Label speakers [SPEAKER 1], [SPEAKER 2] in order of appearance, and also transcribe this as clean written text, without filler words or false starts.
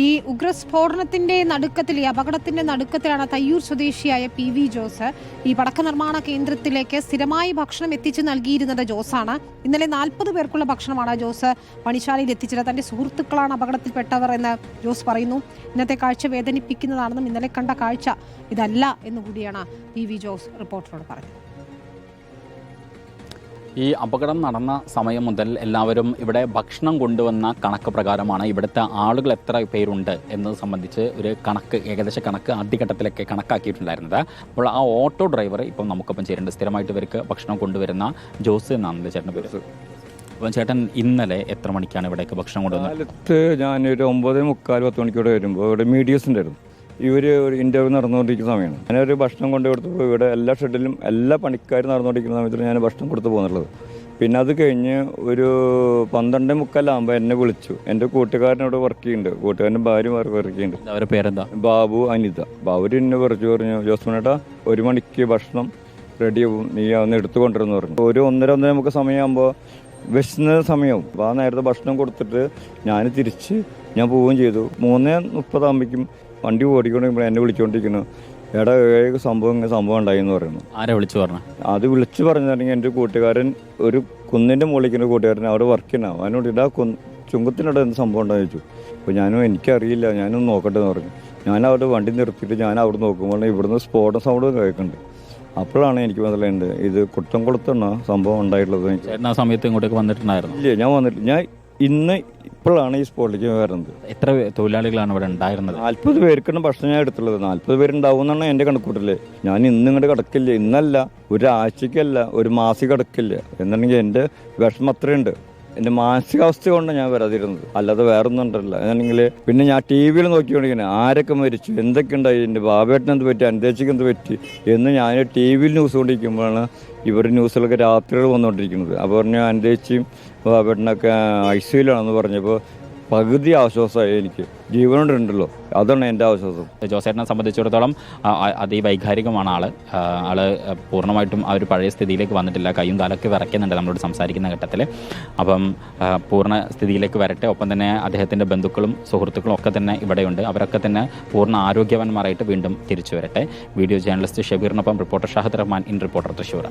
[SPEAKER 1] ഈ ഉഗ്രസ്ഫോടനത്തിന്റെ നടുക്കത്തിൽ, ഈ അപകടത്തിന്റെ നടുക്കത്തിലാണ് തയ്യൂർ സ്വദേശിയായ PV ജോസ്. ഈ പടക്ക നിർമ്മാണ കേന്ദ്രത്തിലേക്ക് സ്ഥിരമായി ഭക്ഷണം എത്തിച്ചു നൽകിയിരുന്നത് ജോസാണ്. ഇന്നലെ 40 പേർക്കുള്ള ഭക്ഷണമാണ് ജോസ് പണിശാലയിൽ എത്തിച്ചത്. തന്റെ സുഹൃത്തുക്കളാണ് അപകടത്തിൽപ്പെട്ടവർ എന്ന് ജോസ് പറയുന്നു. ഇന്നത്തെ കാഴ്ച വേദനിപ്പിക്കുന്നതാണെന്നും ഇന്നലെ കണ്ട കാഴ്ച ഇതല്ല എന്നുകൂടിയാണ് PV ജോസ് റിപ്പോർട്ടറോട് പറഞ്ഞത്.
[SPEAKER 2] ഈ അപകടം നടന്ന സമയം മുതൽ എല്ലാവരും ഇവിടെ ഭക്ഷണം കൊണ്ടുവന്ന കണക്ക് പ്രകാരമാണ് ഇവിടുത്തെ ആളുകൾ എത്ര പേരുണ്ട് എന്നത് സംബന്ധിച്ച് ഒരു കണക്ക്, ഏകദേശ കണക്ക് ആദ്യഘട്ടത്തിലൊക്കെ കണക്കാക്കിയിട്ടുണ്ടായിരുന്നത്. അപ്പോൾ ആ ഓട്ടോ ഡ്രൈവർ ഇപ്പം നമുക്കൊപ്പം ചേരുന്നുണ്ട്. സ്ഥിരമായിട്ട് ഇവർക്ക് ഭക്ഷണം കൊണ്ടുവരുന്ന ജോസ് എന്നാണല്ലോ ചേട്ടൻ്റെ പേര്. അപ്പം ചേട്ടൻ ഇന്നലെ എത്ര മണിക്കാണ് ഇവിടേക്ക് ഭക്ഷണം കൊണ്ടുവന്നത്?
[SPEAKER 3] ഞാനൊരു 9:45 10 മണിക്കൂടെ വരുമ്പോൾ ഇവിടെ മീഡിയസ് ഉണ്ടായിരുന്നു. ഇവർ ഒരു ഇൻ്റർവ്യൂ നടന്നുകൊണ്ടിരിക്കുന്ന സമയമാണ്. ഞാനൊരു ഭക്ഷണം കൊണ്ടു കൊടുത്തപ്പോൾ ഇവിടെ എല്ലാ ഷെഡിലും എല്ലാ പണിക്കാരും നടന്നുകൊണ്ടിരിക്കുന്ന സമയത്താണ് ഞാൻ ഭക്ഷണം കൊടുത്തു പോകുന്നുള്ളത്. പിന്നെ അത് കഴിഞ്ഞ് ഒരു 12:45 എന്നെ വിളിച്ചു. എൻ്റെ കൂട്ടുകാരനോട് വർക്ക് ചെയ്യുന്നുണ്ട്, കൂട്ടുകാരൻ്റെ ഭാര്യ വർക്ക് ചെയ്യുന്നുണ്ട്.
[SPEAKER 2] അവരുടെ പേരെന്താ?
[SPEAKER 3] ബാബു, അനിത. ബാബു എന്നെ പറഞ്ഞു ജോസ്മനേട്ടാ 1 മണിക്ക് ഭക്ഷണം റെഡിയാവും, നീ അന്ന് എടുത്തുകൊണ്ടിരുന്നു പറഞ്ഞു. ഒരു 1:30 സമയമാകുമ്പോൾ വിശന്ന സമയവും. അപ്പോൾ ആ നേരത്തെ ഭക്ഷണം കൊടുത്തിട്ട് ഞാൻ പോവുകയും ചെയ്തു. 3:30 വണ്ടി ഓടിക്കൊണ്ടിരിക്കുമ്പോൾ എന്നെ വിളിച്ചുകൊണ്ടിരിക്കുന്നു, എടാ സംഭവം ഉണ്ടായിന്ന് പറയുന്നു.
[SPEAKER 2] ആരെ വിളിച്ചു പറഞ്ഞു?
[SPEAKER 3] അത് വിളിച്ചു പറഞ്ഞിട്ടുണ്ടെങ്കിൽ എൻ്റെ കൂട്ടുകാരൻ ഒരു കുന്നിൻ്റെ മുകളിലേക്കുന്ന കൂട്ടുകാരൻ അവിടെ വർക്ക് ചെയ്യണം. അവനോട് ഇടാ ചുങ്കത്തിനോട് എന്ത് സംഭവം ഉണ്ടാകുന്നു ചോദിച്ചു. അപ്പോൾ എനിക്കറിയില്ല, ഞാനൊന്ന് നോക്കട്ടെ എന്ന് പറഞ്ഞു. ഞാൻ അവിടെ വണ്ടി നിർത്തിയിട്ട് ഞാൻ അവിടെ നോക്കുമ്പോൾ ഇവിടുന്ന് സ്ഫോടന സൗണ്ട് കേൾക്കുന്നുണ്ട്. അപ്പോഴാണ് എനിക്ക് മനസ്സിലായത് ഇത് കുട്ടംകുളത്താണ് സംഭവം ഉണ്ടായിട്ടുള്ളത്.
[SPEAKER 2] ആ സമയത്ത് ഇങ്ങോട്ടേക്ക് വന്നിട്ടുണ്ടായിരുന്നു?
[SPEAKER 3] ഇല്ല, ഞാൻ വന്നിട്ടില്ല. ഞാൻ ഇപ്പോഴാണ് ഈ സ്പോട്ടിലേക്ക് വരുന്നത്.
[SPEAKER 2] എത്ര തൊഴിലാളികളാണ് ഇവിടെ ഉണ്ടായിരുന്നത്?
[SPEAKER 3] 40 പേർക്കാണ് ഭക്ഷണം ഞാൻ എടുത്തുള്ളത്. 40 പേരുണ്ടാവും എന്നാണ് എൻ്റെ കണക്കൂട്ടല്. ഞാൻ ഇങ്ങോട്ട് കിടക്കില്ല, ഇന്നല്ല, ഒരാഴ്ചക്കല്ല, ഒരു മാസം കിടക്കില്ല. എന്നുണ്ടെങ്കിൽ എൻ്റെ വിഷമം അത്രയുണ്ട്. എൻ്റെ മാനസികാവസ്ഥ കൊണ്ടാണ് ഞാൻ വരാതിരുന്നത്, അല്ലാതെ വേറെ ഒന്നും ഉണ്ടല്ല. എന്നുണ്ടെങ്കിൽ പിന്നെ ഞാൻ TV നോക്കിക്കൊണ്ടിരിക്കുന്നത് ആരൊക്കെ മരിച്ചു, എന്തൊക്കെ ഉണ്ടായി, എൻ്റെ ബാബേട്ടന് എന്ത് പറ്റി, അന്തേച്ചിക്ക് എന്ത് പറ്റി എന്ന് ഞാൻ TV ന്യൂസ് കൊണ്ടിരിക്കുമ്പോഴാണ് ഇവർ ന്യൂസിലൊക്കെ രാത്രികൾ വന്നുകൊണ്ടിരിക്കുന്നത്. അപ്പോൾ പറഞ്ഞു അന്തേച്ചിയും ബാബേട്ടനൊക്കെ ICUലാണെന്ന് പറഞ്ഞപ്പോൾ പകുതി ആശ്വാസമായി. എനിക്ക് ജീവനോടുണ്ടല്ലോ, അതാണ് എൻ്റെ ആശ്വാസം.
[SPEAKER 2] ജോസേട്ടനെ സംബന്ധിച്ചിടത്തോളം അതിവൈകാരികമാണ് ആള് പൂർണ്ണമായിട്ടും ആ ഒരു പഴയ സ്ഥിതിയിലേക്ക് വന്നിട്ടില്ല. കയ്യും കാലൊക്കെ വിറയ്ക്കുന്നുണ്ട് നമ്മളോട് സംസാരിക്കുന്ന ഘട്ടത്തിൽ. അപ്പം പൂർണ്ണ സ്ഥിതിയിലേക്ക് വരട്ടെ. ഒപ്പം തന്നെ അദ്ദേഹത്തിൻ്റെ ബന്ധുക്കളും സുഹൃത്തുക്കളും ഒക്കെ തന്നെ ഇവിടെയുണ്ട്. അവരൊക്കെ തന്നെ പൂർണ്ണ ആരോഗ്യവാന്മാരായിട്ട് വീണ്ടും തിരിച്ചു വരട്ടെ. വീഡിയോ ജേർണലിസ്റ്റ് ഷബീറിനൊപ്പം reporter Shahid Rahman, in reporter Thrissur.